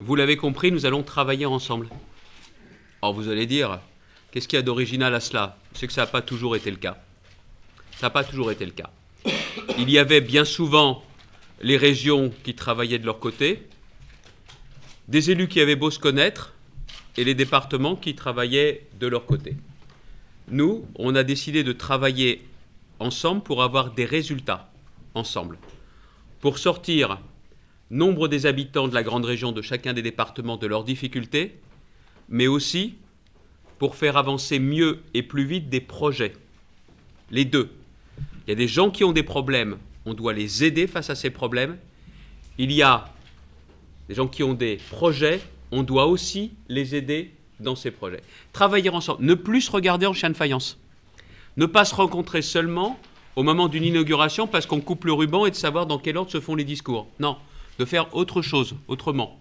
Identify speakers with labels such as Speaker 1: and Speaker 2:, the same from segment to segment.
Speaker 1: vous l'avez compris, nous allons travailler ensemble. Alors vous allez dire, qu'est-ce qu'il y a d'original à cela? C'est que ça n'a pas toujours été le cas. Ça n'a pas toujours été le cas. Il y avait bien souvent les régions qui travaillaient de leur côté, des élus qui avaient beau se connaître, et les départements qui travaillaient de leur côté. Nous, on a décidé de travailler ensemble pour avoir des résultats ensemble, pour sortir nombre des habitants de la grande région de chacun des départements de leurs difficultés, mais aussi pour faire avancer mieux et plus vite des projets. Les deux. Il y a des gens qui ont des problèmes, on doit les aider face à ces problèmes. Il y a des gens qui ont des projets, on doit aussi les aider dans ces projets. Travailler ensemble, ne plus se regarder en chien de faïence. Ne pas se rencontrer seulement au moment d'une inauguration parce qu'on coupe le ruban et de savoir dans quel ordre se font les discours. Non, de faire autre chose, autrement.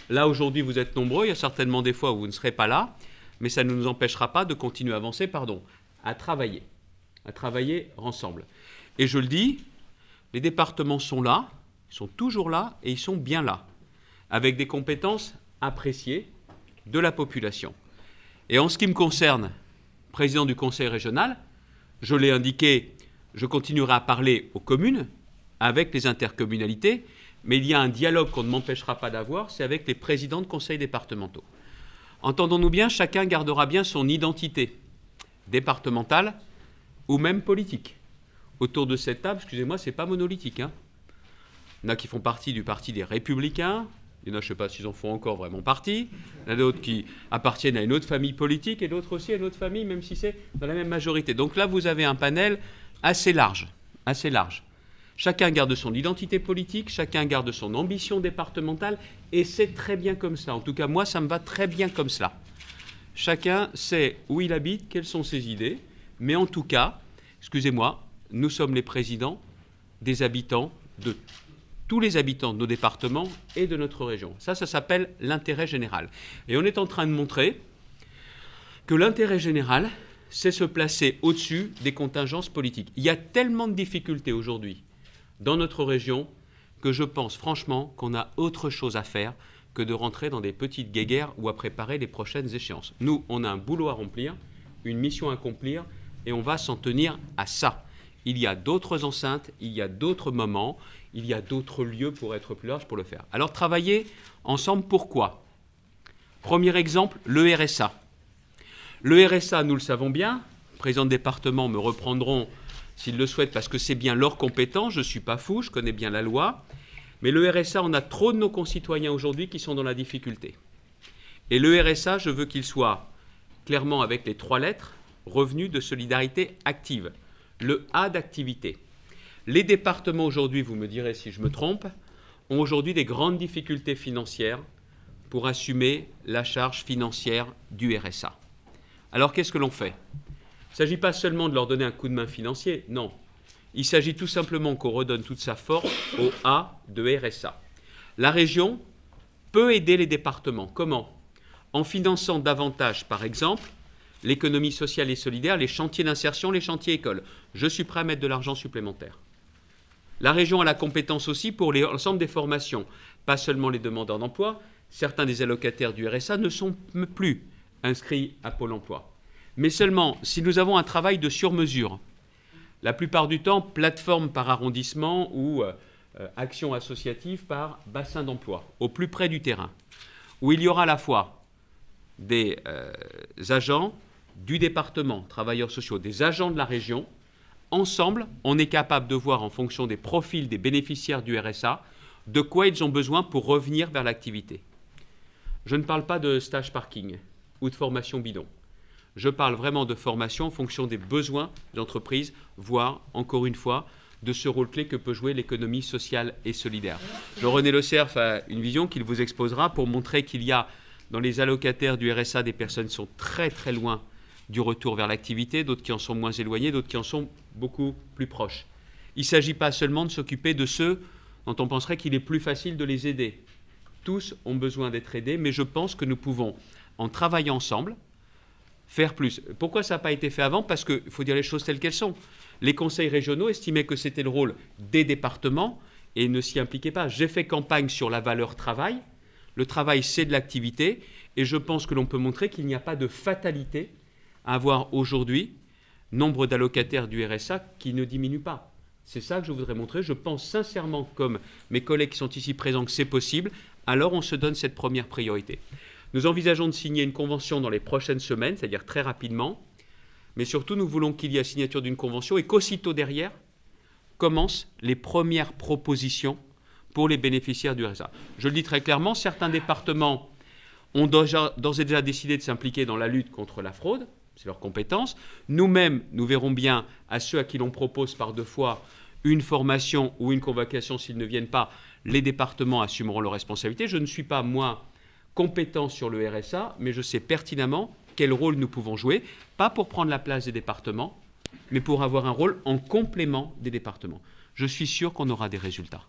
Speaker 1: Là, aujourd'hui, vous êtes nombreux, il y a certainement des fois où vous ne serez pas là, mais ça ne nous empêchera pas de continuer à avancer, à travailler ensemble. Et je le dis, les départements sont là, ils sont toujours là et ils sont bien là, avec des compétences appréciées de la population. Et en ce qui me concerne, président du conseil régional, je l'ai indiqué, je continuerai à parler aux communes, avec les intercommunalités, mais il y a un dialogue qu'on ne m'empêchera pas d'avoir, c'est avec les présidents de conseils départementaux. Entendons-nous bien, chacun gardera bien son identité départementale ou même politique. Autour de cette table, excusez-moi, c'est pas monolithique. Il y en a qui font partie du parti des Républicains, il y en a, je ne sais pas s'ils en font encore vraiment partie, il y en a d'autres qui appartiennent à une autre famille politique et d'autres aussi à une autre famille, même si c'est dans la même majorité. Donc là, vous avez un panel assez large, assez large. Chacun garde son identité politique, chacun garde son ambition départementale, et c'est très bien comme ça. En tout cas, moi, ça me va très bien comme cela. Chacun sait où il habite, quelles sont ses idées, mais en tout cas, excusez-moi, nous sommes les présidents des habitants, de tous les habitants de nos départements et de notre région. Ça s'appelle l'intérêt général. Et on est en train de montrer que l'intérêt général, c'est se placer au-dessus des contingences politiques. Il y a tellement de difficultés aujourd'hui dans notre région que je pense franchement qu'on a autre chose à faire que de rentrer dans des petites guéguerres ou à préparer les prochaines échéances. Nous, on a un boulot à remplir, une mission à accomplir, et on va s'en tenir à ça. Il y a d'autres enceintes, il y a d'autres moments, il y a d'autres lieux pour être plus large pour le faire. Alors travailler ensemble, pourquoi? Premier exemple, le RSA. Le RSA, nous le savons bien, les présidents de département me reprendront s'ils le souhaitent parce que c'est bien leur compétence, je ne suis pas fou, je connais bien la loi, mais le RSA, on a trop de nos concitoyens aujourd'hui qui sont dans la difficulté. Et le RSA, je veux qu'il soit clairement avec les 3 lettres, revenu de solidarité active. Le A d'activité. Les départements aujourd'hui, vous me direz si je me trompe, ont aujourd'hui des grandes difficultés financières pour assumer la charge financière du RSA. Alors qu'est-ce que l'on fait? Il ne s'agit pas seulement de leur donner un coup de main financier, non. Il s'agit tout simplement qu'on redonne toute sa force au A de RSA. La région peut aider les départements. Comment? En finançant davantage, par exemple, l'économie sociale et solidaire, les chantiers d'insertion, les chantiers écoles. Je suis prêt à mettre de l'argent supplémentaire. La région a la compétence aussi pour l'ensemble des formations, pas seulement les demandeurs d'emploi. Certains des allocataires du RSA ne sont plus inscrits à Pôle emploi. Mais seulement si nous avons un travail de sur-mesure, la plupart du temps, plateforme par arrondissement ou action associative par bassin d'emploi, au plus près du terrain, où il y aura à la fois des agents du département, travailleurs sociaux, des agents de la région. Ensemble, on est capable de voir en fonction des profils des bénéficiaires du RSA de quoi ils ont besoin pour revenir vers l'activité. Je ne parle pas de stage parking ou de formation bidon. Je parle vraiment de formation en fonction des besoins de l'entreprise, voire, encore une fois, de ce rôle clé que peut jouer l'économie sociale et solidaire. Jean-René Le Cerf a une vision qu'il vous exposera pour montrer qu'il y a dans les allocataires du RSA des personnes qui sont très très loin du retour vers l'activité, d'autres qui en sont moins éloignés, d'autres qui en sont beaucoup plus proches. Il ne s'agit pas seulement de s'occuper de ceux dont on penserait qu'il est plus facile de les aider. Tous ont besoin d'être aidés, mais je pense que nous pouvons, en travaillant ensemble, faire plus. Pourquoi ça n'a pas été fait avant? Parce qu'il faut dire les choses telles qu'elles sont. Les conseils régionaux estimaient que c'était le rôle des départements et ne s'y impliquaient pas. J'ai fait campagne sur la valeur travail. Le travail, c'est de l'activité, et je pense que l'on peut montrer qu'il n'y a pas de fatalité à avoir aujourd'hui nombre d'allocataires du RSA qui ne diminue pas. C'est ça que je voudrais montrer. Je pense sincèrement, comme mes collègues qui sont ici présents, que c'est possible. Alors on se donne cette première priorité. Nous envisageons de signer une convention dans les prochaines semaines, c'est-à-dire très rapidement. Mais surtout, nous voulons qu'il y ait la signature d'une convention et qu'aussitôt derrière commencent les premières propositions pour les bénéficiaires du RSA. Je le dis très clairement, certains départements ont d'ores et déjà décidé de s'impliquer dans la lutte contre la fraude, c'est leur compétence. Nous-mêmes, nous verrons bien à ceux à qui l'on propose par 2 fois une formation ou une convocation s'ils ne viennent pas, les départements assumeront leurs responsabilités. Je ne suis pas, moi, compétent sur le RSA, mais je sais pertinemment quel rôle nous pouvons jouer, pas pour prendre la place des départements, mais pour avoir un rôle en complément des départements. Je suis sûr qu'on aura des résultats.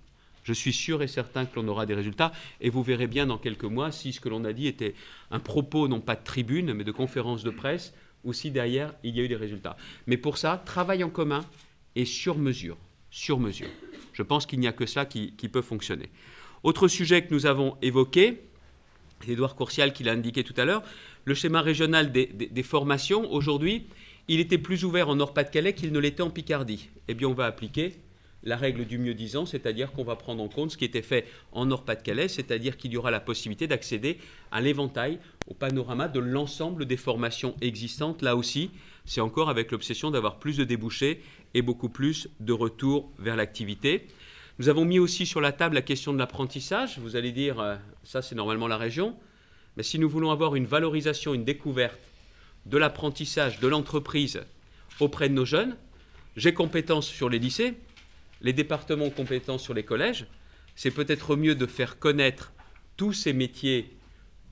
Speaker 1: Je suis sûr et certain que l'on aura des résultats, et vous verrez bien dans quelques mois si ce que l'on a dit était un propos, non pas de tribune, mais de conférence de presse, ou si derrière, il y a eu des résultats. Mais pour ça, travail en commun et sur mesure. Sur mesure. Je pense qu'il n'y a que ça qui peut fonctionner. Autre sujet que nous avons évoqué, Édouard Courcial qui l'a indiqué tout à l'heure, le schéma régional des formations, aujourd'hui, il était plus ouvert en Nord-Pas-de-Calais qu'il ne l'était en Picardie. Eh bien, on va appliquer la règle du mieux-disant, c'est-à-dire qu'on va prendre en compte ce qui était fait en Nord-Pas-de-Calais, c'est-à-dire qu'il y aura la possibilité d'accéder à l'éventail, au panorama de l'ensemble des formations existantes. Là aussi, c'est encore avec l'obsession d'avoir plus de débouchés et beaucoup plus de retour vers l'activité. Nous avons mis aussi sur la table la question de l'apprentissage. Vous allez dire, ça c'est normalement la région, mais si nous voulons avoir une valorisation, une découverte de l'apprentissage, de l'entreprise auprès de nos jeunes, j'ai compétence sur les lycées, les départements ont compétence sur les collèges, c'est peut-être mieux de faire connaître tous ces métiers,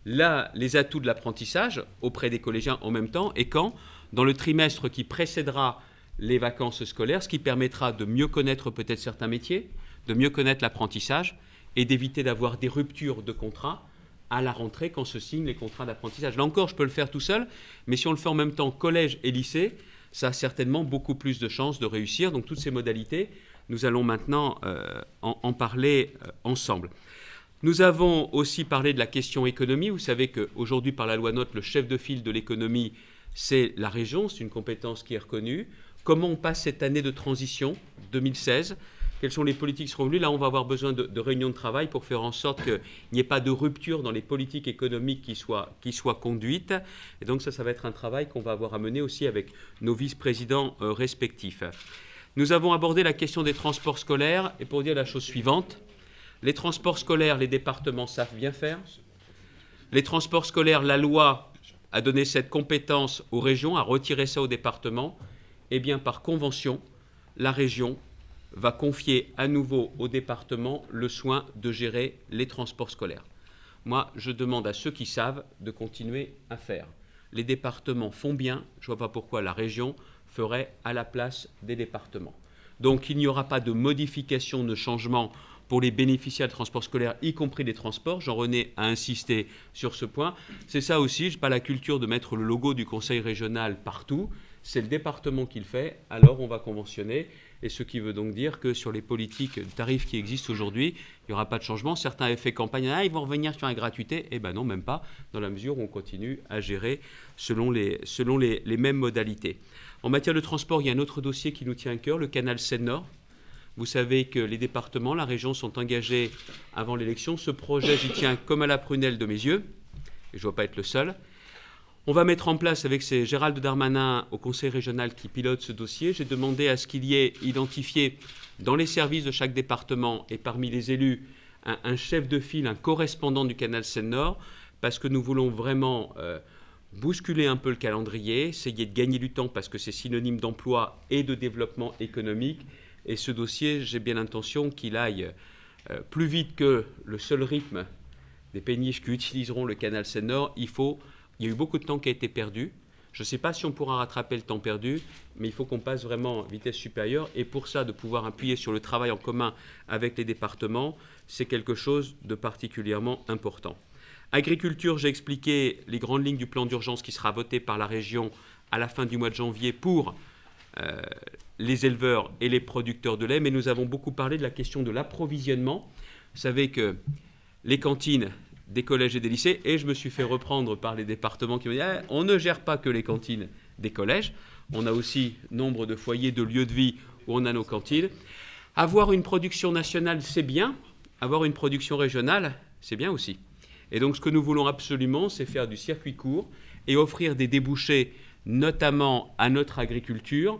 Speaker 1: là, les atouts de l'apprentissage auprès des collégiens en même temps, et quand, dans le trimestre qui précédera les vacances scolaires, ce qui permettra de mieux connaître peut-être certains métiers, de mieux connaître l'apprentissage et d'éviter d'avoir des ruptures de contrats à la rentrée quand se signent les contrats d'apprentissage. Là encore, je peux le faire tout seul, mais si on le fait en même temps collège et lycée, ça a certainement beaucoup plus de chances de réussir. Donc toutes ces modalités, nous allons maintenant en parler ensemble. Nous avons aussi parlé de la question économie. Vous savez qu'aujourd'hui, par la loi NOTE, le chef de file de l'économie, c'est la région, c'est une compétence qui est reconnue. Comment on passe cette année de transition 2016 ? Quelles sont les politiques qui seront venues ? Là, on va avoir besoin de réunions de travail pour faire en sorte qu'il n'y ait pas de rupture dans les politiques économiques qui soient conduites. Et donc ça va être un travail qu'on va avoir à mener aussi avec nos vice-présidents respectifs. Nous avons abordé la question des transports scolaires. Et pour dire la chose suivante, les transports scolaires, les départements savent bien faire. Les transports scolaires, la loi a donné cette compétence aux régions, a retiré ça aux départements. Eh bien, par convention, la région va confier à nouveau au département le soin de gérer les transports scolaires. Moi, je demande à ceux qui savent de continuer à faire. Les départements font bien, je ne vois pas pourquoi la région ferait à la place des départements. Donc, il n'y aura pas de modification, de changement pour les bénéficiaires de transports scolaires, y compris des transports. Jean-René a insisté sur ce point. C'est ça aussi, je n'ai pas la culture de mettre le logo du conseil régional partout. C'est le département qui le fait, alors on va conventionner. Et ce qui veut donc dire que sur les politiques de tarifs qui existent aujourd'hui, il n'y aura pas de changement. Certains avaient fait campagne, ils vont revenir sur la gratuité. Eh bien non, même pas, dans la mesure où on continue à gérer selon les mêmes modalités. En matière de transport, il y a un autre dossier qui nous tient à cœur, le canal Seine-Nord. Vous savez que les départements, la région sont engagés avant l'élection. Ce projet, j'y tiens comme à la prunelle de mes yeux, et je ne dois pas être le seul. On va mettre en place, avec Gérald Darmanin au conseil régional qui pilote ce dossier, j'ai demandé à ce qu'il y ait identifié dans les services de chaque département et parmi les élus un chef de file, un correspondant du canal Seine-Nord, parce que nous voulons vraiment bousculer un peu le calendrier, essayer de gagner du temps parce que c'est synonyme d'emploi et de développement économique. Et ce dossier, j'ai bien l'intention qu'il aille plus vite que le seul rythme des péniches qui utiliseront le canal Seine-Nord. Il y a eu beaucoup de temps qui a été perdu. Je ne sais pas si on pourra rattraper le temps perdu, mais il faut qu'on passe vraiment à vitesse supérieure. Et pour ça, de pouvoir appuyer sur le travail en commun avec les départements, c'est quelque chose de particulièrement important. Agriculture, j'ai expliqué les grandes lignes du plan d'urgence qui sera voté par la région à la fin du mois de janvier pour les éleveurs et les producteurs de lait. Mais nous avons beaucoup parlé de la question de l'approvisionnement. Vous savez que les cantines des collèges et des lycées, et je me suis fait reprendre par les départements qui m'ont dit on ne gère pas que les cantines des collèges, on a aussi nombre de foyers, de lieux de vie où on a nos cantines. Avoir une production nationale, c'est bien, avoir une production régionale, c'est bien aussi. Et donc ce que nous voulons absolument, c'est faire du circuit court et offrir des débouchés, notamment à notre agriculture.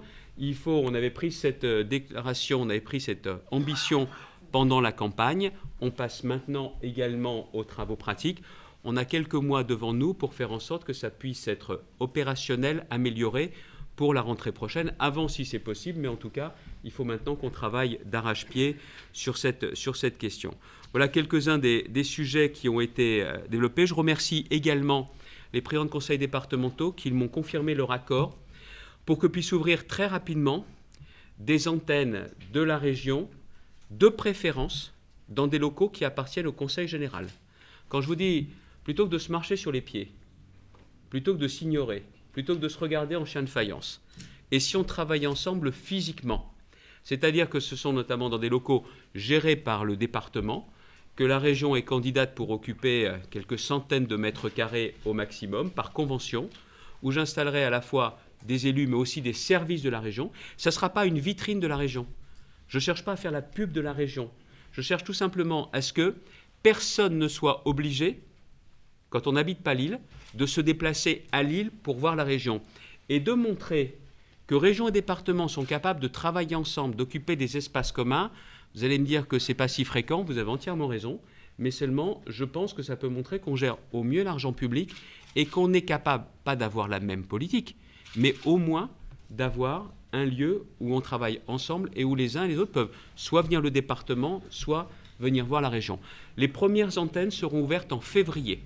Speaker 1: On avait pris cette déclaration, on avait pris cette ambition pendant la campagne. On passe maintenant également aux travaux pratiques. On a quelques mois devant nous pour faire en sorte que ça puisse être opérationnel, amélioré pour la rentrée prochaine, avant si c'est possible, mais en tout cas, il faut maintenant qu'on travaille d'arrache-pied sur cette question. Voilà quelques-uns des sujets qui ont été développés. Je remercie également les présidents de conseils départementaux qui m'ont confirmé leur accord pour que puissent ouvrir très rapidement des antennes de la région, de préférence, dans des locaux qui appartiennent au Conseil général. Quand je vous dis, plutôt que de se marcher sur les pieds, plutôt que de s'ignorer, plutôt que de se regarder en chien de faïence, et si on travaille ensemble physiquement, c'est-à-dire que ce sont notamment dans des locaux gérés par le département, que la région est candidate pour occuper quelques centaines de mètres carrés au maximum, par convention, où j'installerai à la fois des élus, mais aussi des services de la région. Ça ne sera pas une vitrine de la région. Je ne cherche pas à faire la pub de la région. Je cherche tout simplement à ce que personne ne soit obligé, quand on n'habite pas Lille, de se déplacer à Lille pour voir la région. Et de montrer que région et département sont capables de travailler ensemble, d'occuper des espaces communs. Vous allez me dire que ce n'est pas si fréquent, vous avez entièrement raison, mais seulement, je pense que ça peut montrer qu'on gère au mieux l'argent public et qu'on est capable, pas d'avoir la même politique, mais au moins d'avoir un lieu où on travaille ensemble et où les uns et les autres peuvent soit venir le département, soit venir voir la région. Les premières antennes seront ouvertes en février.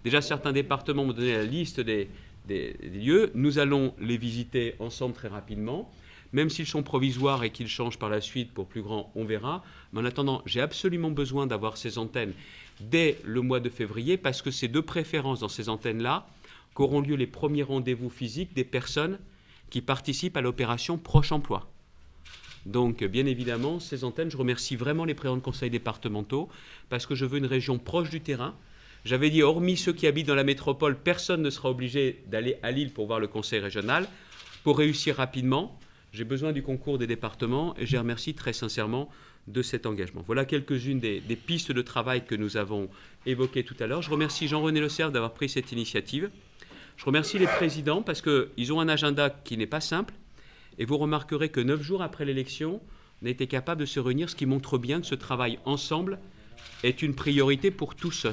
Speaker 1: Déjà, certains départements m'ont donné la liste des lieux. Nous allons les visiter ensemble très rapidement. Même s'ils sont provisoires et qu'ils changent par la suite pour plus grand, on verra. Mais en attendant, j'ai absolument besoin d'avoir ces antennes dès le mois de février parce que c'est de préférence dans ces antennes-là qu'auront lieu les premiers rendez-vous physiques des personnes qui participent à l'opération Proche Emploi. Donc, bien évidemment, ces antennes, je remercie vraiment les présidents de conseils départementaux parce que je veux une région proche du terrain. J'avais dit, hormis ceux qui habitent dans la métropole, personne ne sera obligé d'aller à Lille pour voir le conseil régional. Pour réussir rapidement, j'ai besoin du concours des départements et je les remercie très sincèrement de cet engagement. Voilà quelques-unes des pistes de travail que nous avons évoquées tout à l'heure. Je remercie Jean-René Le Cerf d'avoir pris cette initiative. Je remercie les présidents parce qu'ils ont un agenda qui n'est pas simple. Et vous remarquerez que 9 jours après l'élection, on a été capable de se réunir, ce qui montre bien que ce travail ensemble est une priorité pour tous.